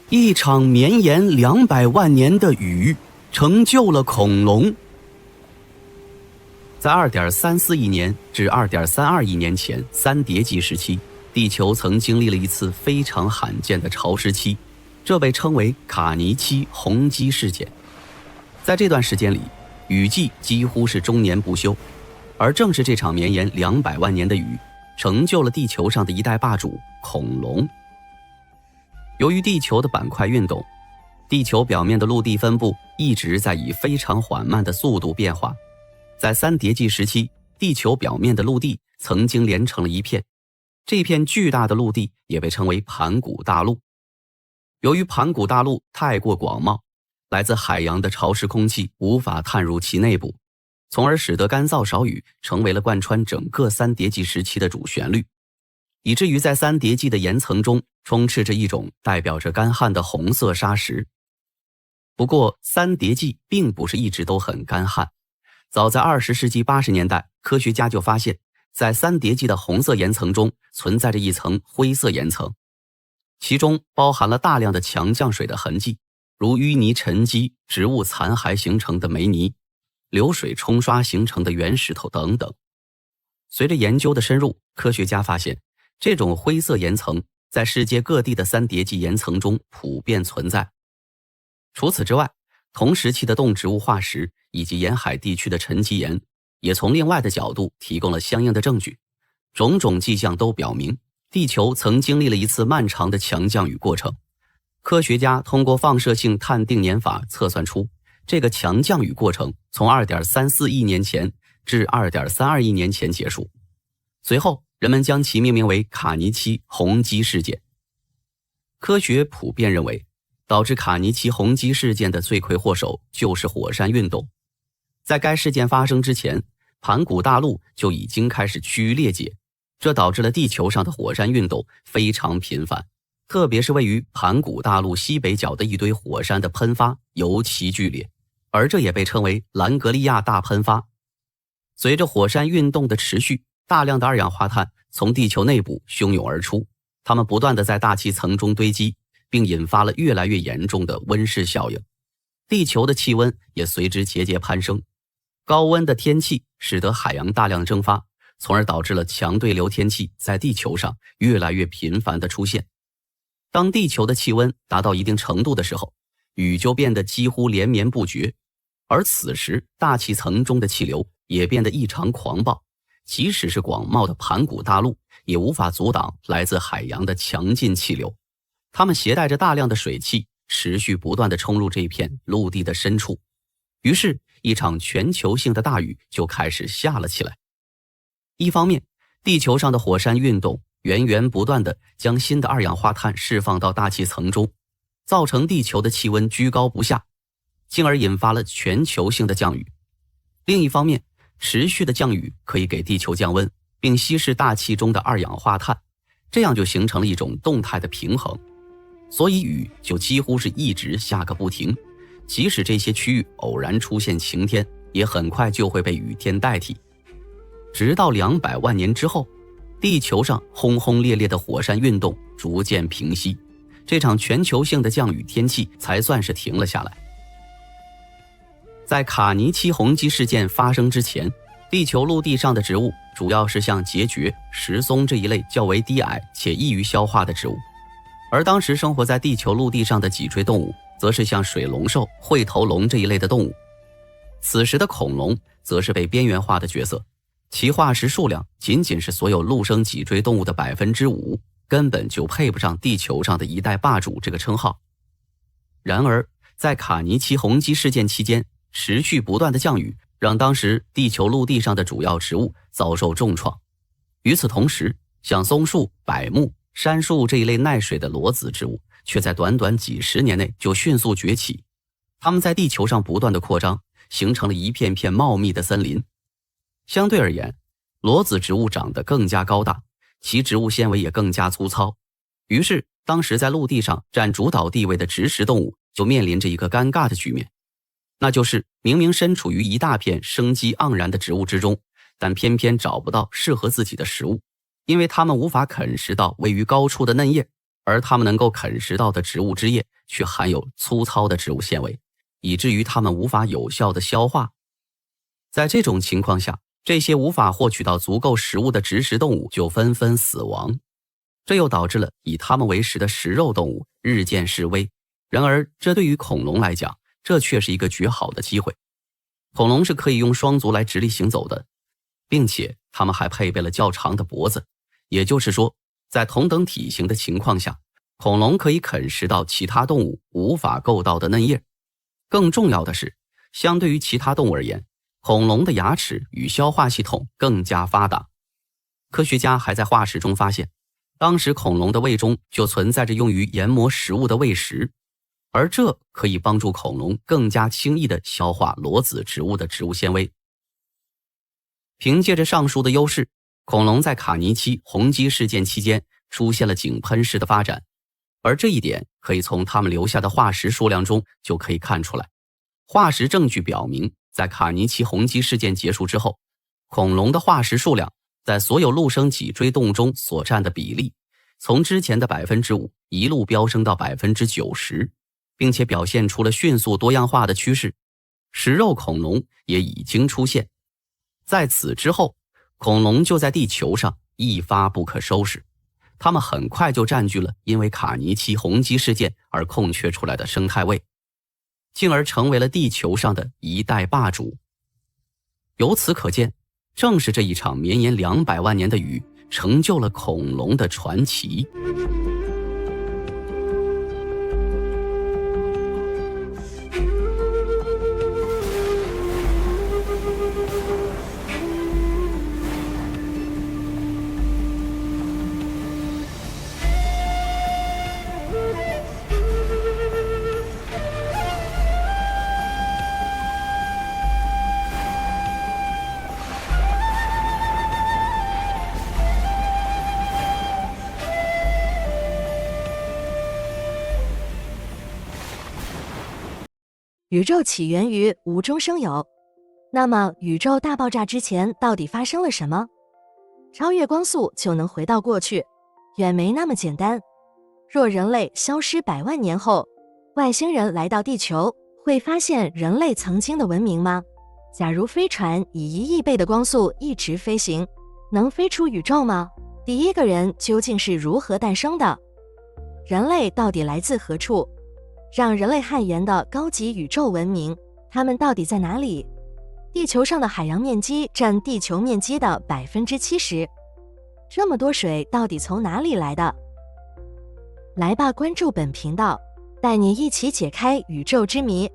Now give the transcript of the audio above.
一场绵延200万年的雨成就了恐龙。在2.34亿年至2.32亿年前三叠纪时期，地球曾经历了一次非常罕见的潮湿期，这被称为卡尼期洪积事件。在这段时间里，雨季几乎是终年不休，而正是这场绵延200万年的雨，成就了地球上的一代霸主恐龙。由于地球的板块运动，地球表面的陆地分布一直在以非常缓慢的速度变化。在三叠纪时期，地球表面的陆地曾经连成了一片，这片巨大的陆地也被称为盘古大陆。由于盘古大陆太过广袤，来自海洋的潮湿空气无法探入其内部，从而使得干燥少雨成为了贯穿整个三叠纪时期的主旋律，以至于在三叠纪的岩层中充斥着一种代表着干旱的红色砂石。不过三叠纪并不是一直都很干旱，早在20世纪80年代，科学家就发现在三叠纪的红色岩层中存在着一层灰色岩层，其中包含了大量的强降水的痕迹，如淤泥沉积、植物残骸形成的霉泥、流水冲刷形成的圆石头等等。随着研究的深入，科学家发现这种灰色岩层在世界各地的三叠纪岩层中普遍存在。除此之外，同时期的动植物化石以及沿海地区的沉积岩也从另外的角度提供了相应的证据。种种迹象都表明，地球曾经历了一次漫长的强降雨过程。科学家通过放射性碳定年法测算出，这个强降雨过程从2.34亿年前至2.32亿年前结束。随后，人们将其命名为卡尼期洪积事件。科学普遍认为，导致卡尼期洪积事件的罪魁祸首就是火山运动。在该事件发生之前，盘古大陆就已经开始趋于裂解，这导致了地球上的火山运动非常频繁，特别是位于盘古大陆西北角的一堆火山的喷发尤其剧烈，而这也被称为兰格利亚大喷发。随着火山运动的持续，大量的二氧化碳从地球内部汹涌而出，它们不断地在大气层中堆积，并引发了越来越严重的温室效应，地球的气温也随之节节攀升。高温的天气使得海洋大量蒸发，从而导致了强对流天气在地球上越来越频繁地出现。当地球的气温达到一定程度的时候，雨就变得几乎连绵不绝，而此时大气层中的气流也变得异常狂暴，即使是广袤的盘古大陆也无法阻挡来自海洋的强劲气流，它们携带着大量的水汽，持续不断地冲入这片陆地的深处，于是一场全球性的大雨就开始下了起来。一方面，地球上的火山运动源源不断地将新的二氧化碳释放到大气层中，造成地球的气温居高不下，进而引发了全球性的降雨。另一方面，持续的降雨可以给地球降温，并稀释大气中的二氧化碳，这样就形成了一种动态的平衡，所以雨就几乎是一直下个不停，即使这些区域偶然出现晴天，也很快就会被雨天代替。直到200万年之后，地球上轰轰烈烈的火山运动逐渐平息，这场全球性的降雨天气才算是停了下来。在卡尼期洪积事件发生之前，地球陆地上的植物主要是像孑孓、石松这一类较为低矮且易于消化的植物，而当时生活在地球陆地上的脊椎动物则是像水龙兽、喙头龙这一类的动物。此时的恐龙则是被边缘化的角色，其化石数量仅仅是所有陆生脊椎动物的 5%， 根本就配不上地球上的一代霸主这个称号。然而，在卡尼期洪积事件期间，持续不断的降雨让当时地球陆地上的主要植物遭受重创。与此同时，像松树、柏木、杉树这一类耐水的裸子植物却在短短几十年内就迅速崛起，它们在地球上不断的扩张，形成了一片片茂密的森林。相对而言，裸子植物长得更加高大，其植物纤维也更加粗糙，于是当时在陆地上占主导地位的植食动物就面临着一个尴尬的局面，那就是明明身处于一大片生机盎然的植物之中，但偏偏找不到适合自己的食物，因为它们无法啃食到位于高处的嫩叶，而它们能够啃食到的植物枝叶却含有粗糙的植物纤维，以至于它们无法有效的消化。在这种情况下，这些无法获取到足够食物的植食动物就纷纷死亡，这又导致了以它们为食的食肉动物日渐式微。然而，这对于恐龙来讲，这却是一个绝好的机会。恐龙是可以用双足来直立行走的，并且它们还配备了较长的脖子，也就是说，在同等体型的情况下，恐龙可以啃食到其他动物无法够到的嫩叶。更重要的是，相对于其他动物而言，恐龙的牙齿与消化系统更加发达。科学家还在化石中发现，当时恐龙的胃中就存在着用于研磨食物的胃石，而这可以帮助恐龙更加轻易地消化裸子植物的植物纤维。凭借着上述的优势，恐龙在卡尼期宏基事件期间出现了井喷式的发展，而这一点可以从它们留下的化石数量中就可以看出来。化石证据表明，在卡尼期宏基事件结束之后，恐龙的化石数量在所有陆生脊椎动物中所占的比例，从之前的 5% 一路飙升到 90%， 并且表现出了迅速多样化的趋势。食肉恐龙也已经出现。在此之后，恐龙就在地球上一发不可收拾，它们很快就占据了因为卡尼期宏基事件而空缺出来的生态位，进而成为了地球上的一代霸主。由此可见，正是这一场绵延200万年的雨，成就了恐龙的传奇。宇宙起源于无中生有，那么宇宙大爆炸之前到底发生了什么？超越光速就能回到过去，远没那么简单。若人类消失100万年后，外星人来到地球，会发现人类曾经的文明吗？假如飞船以1亿倍的光速一直飞行，能飞出宇宙吗？第一个人究竟是如何诞生的？人类到底来自何处？让人类汗颜的高级宇宙文明，它们到底在哪里？地球上的海洋面积占地球面积的 70%， 这么多水到底从哪里来的？来吧，关注本频道，带你一起解开宇宙之谜。